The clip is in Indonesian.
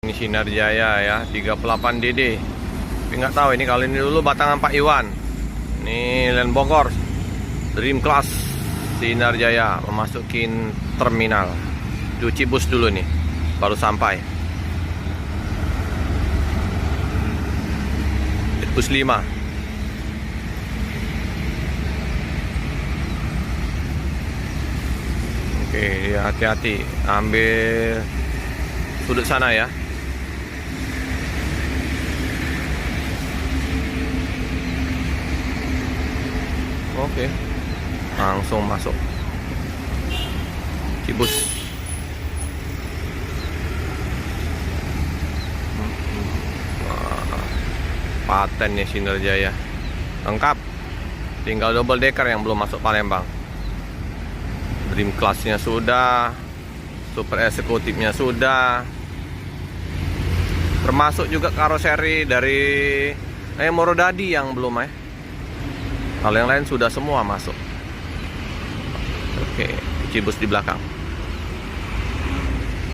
Ini Sinar Jaya ya, 38DD. Tapi nggak tahu ini, kalau ini dulu batangan Pak Iwan. Ini Land Bogor Dream Class Sinar Jaya memasukin terminal. Cuci bus dulu nih, baru sampai. Bus 5. Oke, ya hati-hati, ambil sudut sana ya. Oke, langsung masuk Cibus. Patennya Sinar Jaya lengkap, tinggal double decker yang belum masuk Palembang. Dream Class-nya sudah, super eksekutifnya sudah, termasuk juga karoseri dari Morodadi yang belum Kalau yang lain sudah semua masuk. Oke, Cibus di belakang.